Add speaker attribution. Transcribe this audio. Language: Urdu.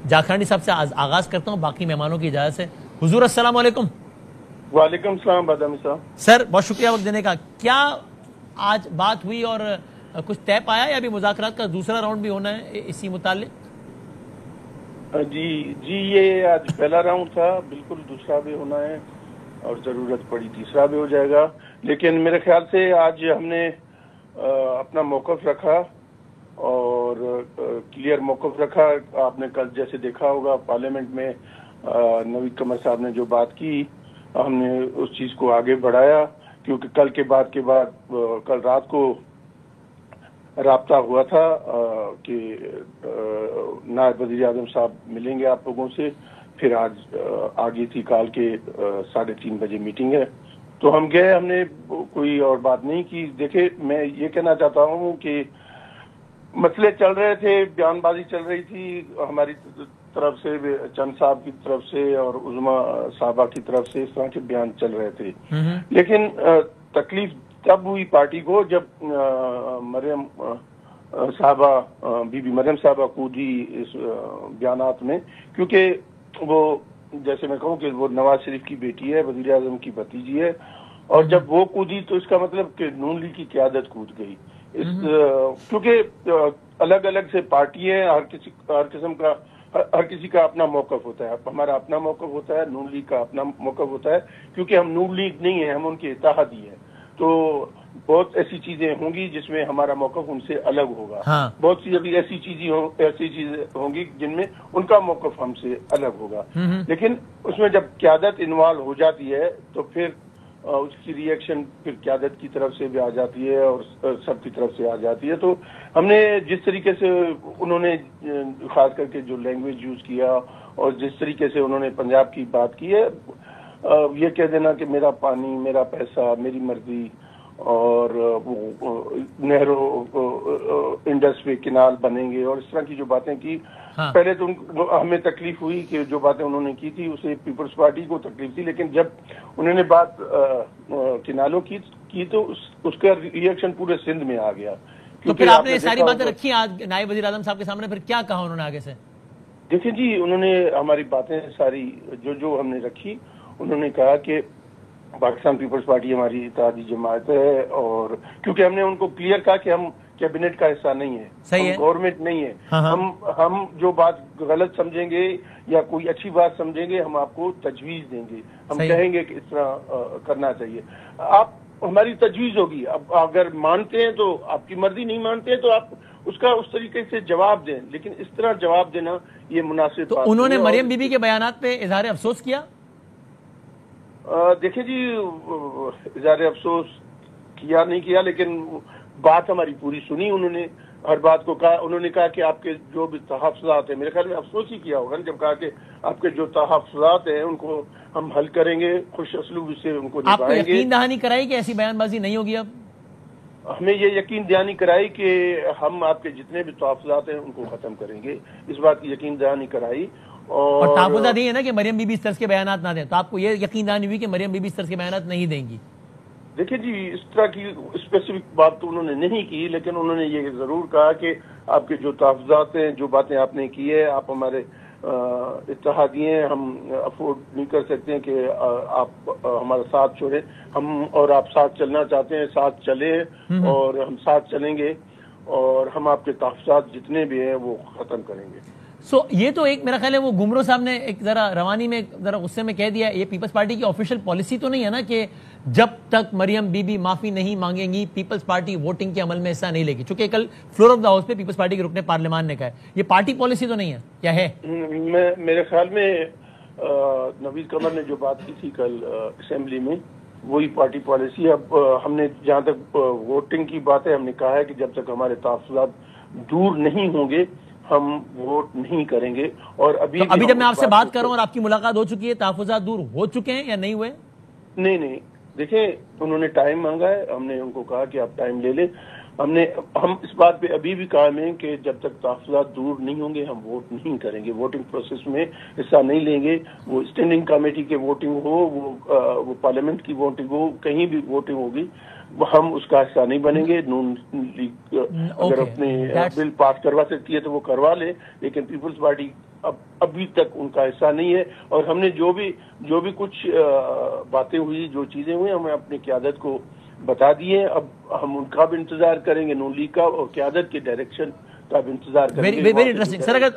Speaker 1: جاکھانڈی صاحب سے آغاز کرتا ہوں باقی مہمانوں کی اجازت سے. حضور السلام علیکم.
Speaker 2: وعلیکم السلام بادامی صاحب.
Speaker 1: سر بہت شکریہ وقت دینے کا. کیا آج بات ہوئی اور کچھ طے پایا یا ابھی مذاکرات کا دوسرا راؤنڈ بھی ہونا ہے اسی متعلق؟
Speaker 2: جی یہ آج پہلا راؤنڈ تھا, بالکل دوسرا بھی ہونا ہے اور ضرورت پڑی تیسرا بھی ہو جائے گا. لیکن میرے خیال سے آج ہم نے اپنا موقف رکھا اور کلیئر موقف رکھا. آپ نے کل جیسے دیکھا ہوگا پارلیمنٹ میں نوید قمر صاحب نے جو بات کی, ہم نے اس چیز کو آگے بڑھایا, کیونکہ کل کے بعد کل رات کو رابطہ ہوا تھا کہ نائب وزیر اعظم صاحب ملیں گے آپ لوگوں سے. پھر آج آگے تھی کال کے 3:30 بجے میٹنگ ہے, تو ہم گئے. ہم نے کوئی اور بات نہیں کی. دیکھیں میں یہ کہنا چاہتا ہوں کہ مسئلے چل رہے تھے, بیان بازی چل رہی تھی ہماری طرف سے, چند صاحب کی طرف سے اور عظما صاحبہ کی طرف سے, اس طرح کے بیان چل رہے تھے. لیکن تکلیف تب ہوئی پارٹی کو جب مریم صاحبہ بی بی مریم صاحبہ کودی اس بیانات میں, کیونکہ وہ جیسے میں کہوں کہ وہ نواز شریف کی بیٹی ہے, وزیر اعظم کی بھتیجی ہے, اور جب وہ کودی تو اس کا مطلب کہ نون لیگ کی قیادت کود گئی. کیونکہ الگ الگ سے پارٹی ہیں, ہر کسی کا اپنا موقف ہوتا ہے. ہمارا اپنا موقف ہوتا ہے, نون لیگ کا اپنا موقف ہوتا ہے, کیونکہ ہم نون لیگ نہیں ہیں, ہم ان کے اتحادی ہیں. تو بہت ایسی چیزیں ہوں گی جس میں ہمارا موقف ان سے الگ ہوگا. بہت سی ابھی ایسی چیزیں ہوں گی جن میں ان کا موقف ہم سے الگ ہوگا. لیکن اس میں جب قیادت انوالو ہو جاتی ہے تو پھر اس کی ری ایکشن پھر قیادت کی طرف سے بھی آ جاتی ہے اور سب کی طرف سے آ جاتی ہے. تو ہم نے جس طریقے سے انہوں نے خاص کر کے جو لینگویج یوز کیا اور جس طریقے سے انہوں نے پنجاب کی بات کی ہے, یہ کہہ دینا کہ میرا پانی, میرا پیسہ, میری مرضی, اور نہروں انڈس پہ کنال بنیں گے اور اس طرح کی جو باتیں کی, پہلے تو ہمیں تکلیف ہوئی کہ جو باتیں انہوں نے کی تھی اسے پیپلز پارٹی کو تکلیف تھی. لیکن جب انہوں نے بات کنالوں کی تو اس کا ری ایکشن پورے سندھ میں آ گیا.
Speaker 1: تو پھر آپ نے ساری باتیں رکھی آج نائب وزیر اعظم صاحب کے سامنے, پھر کیا کہا انہوں نے آگے سے؟
Speaker 2: دیکھیں جی, انہوں نے ہماری باتیں ساری جو ہم نے رکھی, انہوں نے کہا کہ پاکستان پیپلز پارٹی ہماری اتحادی جماعت ہے, اور کیونکہ ہم نے ان کو کلیئر کہا کہ ہم کیبنٹ کا حصہ نہیں ہے, ہم گورنمنٹ نہیں ہے. ہم جو بات غلط سمجھیں گے یا کوئی اچھی بات سمجھیں گے ہم آپ کو تجویز دیں گے, ہم کہیں گے کہ اس طرح کرنا چاہیے. آپ ہماری تجویز ہوگی, اب اگر مانتے ہیں تو آپ کی مرضی, نہیں مانتے ہیں تو آپ اس کا اس طریقے سے جواب دیں, لیکن اس طرح جواب دینا یہ مناسب.
Speaker 1: تو انہوں نے مریم بی بی کے بیانات پہ اظہار افسوس کیا؟
Speaker 2: دیکھیں جی, اظہار افسوس کیا نہیں کیا, لیکن بات ہماری پوری سنی. انہوں نے ہر بات کو کہا. انہوں نے کہا کہ آپ کے جو بھی تحفظات ہیں, میرے خیال میں افسوس ہی کیا ہوگا جب کہا کہ آپ کے جو تحفظات ہیں ان کو ہم حل کریں گے, خوش اسلوبی سے ان کو نبھائیں گے.
Speaker 1: آپ کو یقین دہانی کرائی کہ ایسی بیان بازی نہیں ہوگی؟ اب
Speaker 2: ہمیں یہ یقین دہانی کرائی کہ ہم آپ کے جتنے بھی تحفظات ہیں ان کو ختم کریں گے, اس بات کی یقین دہانی کرائی.
Speaker 1: اور تحفظات نہیں ہے نا کہ مریم بی بی اس طرح کے بیانات نہ دیں, تو آپ کو یہ یقین دہانی ہوئی کہ مریم بی بی اس طرح کے بیانات نہیں دیں گی؟
Speaker 2: دیکھیں جی, اس طرح کی اسپیسیفک بات تو انہوں نے نہیں کی, لیکن انہوں نے یہ ضرور کہا کہ آپ کے جو تحفظات ہیں, جو باتیں آپ نے کی ہے, آپ ہمارے اتحادی ہیں, ہم افورڈ نہیں کر سکتے ہیں کہ آپ ہمارا ساتھ چھوڑیں. ہم اور آپ ساتھ چلنا چاہتے ہیں, ساتھ چلیں, اور ہم ساتھ چلیں گے, اور ہم آپ کے تحفظات جتنے بھی ہیں وہ ختم کریں گے.
Speaker 1: یہ تو ایک میرا خیال ہے وہ گمرو صاحب نے ایک ذرا روانی میں ذرا غصے میں کہہ دیا. یہ پیپلز پارٹی کی آفیشیل پالیسی تو نہیں ہے نا کہ جب تک مریم بی بی معافی نہیں مانگیں گی پیپلز پارٹی ووٹنگ کے عمل میں حصہ نہیں لے گی, چونکہ کل فلور آف دا ہاؤس پہ پیپلز پارٹی کے رکن پارلیمان نے کہا ہے. یہ پارٹی پالیسی تو نہیں ہے, کیا ہے؟
Speaker 2: میرے خیال میں نوید قمر نے جو بات کی تھی کل اسمبلی میں وہی پارٹی پالیسی. اب ہم نے جہاں تک ووٹنگ کی بات ہے, ہم نے کہا ہے کہ جب تک ہمارے تحفظات دور نہیں ہوں گے ہم ووٹ نہیں کریں گے. اور ابھی
Speaker 1: جب میں آپ سے بات کروں اور آپ کی ملاقات ہو چکی ہے, تحفظات دور ہو چکے ہیں یا نہیں ہوئے؟
Speaker 2: نہیں, دیکھیں انہوں نے ٹائم مانگا ہے, ہم نے ان کو کہا کہ آپ ٹائم لے لیں. ہم اس بات پہ ابھی بھی قائم ہیں کہ جب تک تحفظات دور نہیں ہوں گے ہم ووٹ نہیں کریں گے, ووٹنگ پروسیس میں حصہ نہیں لیں گے. وہ اسٹینڈنگ کمیٹی کے ووٹنگ ہو, وہ پارلیمنٹ کی ووٹنگ ہو, کہیں بھی ووٹنگ ہوگی, ہم اس کا حصہ نہیں بنیں گے. نون لیگ اگر اپنے بل پاس کروا سکتی ہے تو وہ کروا لے, لیکن پیپلز پارٹی ابھی تک ان کا ایسا نہیں ہے، اور ہم نے جو بھی کچھ باتیں ہوئی، جو چیزیں ہوئی، ہمیں اپنی قیادت کو بتا دیے. اب ہم ان کا بھی انتظار کریں گے، نون لیگ کا، اور قیادت کے ڈائریکشن کا بھی انتظار کریں گے.
Speaker 1: ویری انٹرسٹنگ سر. اگر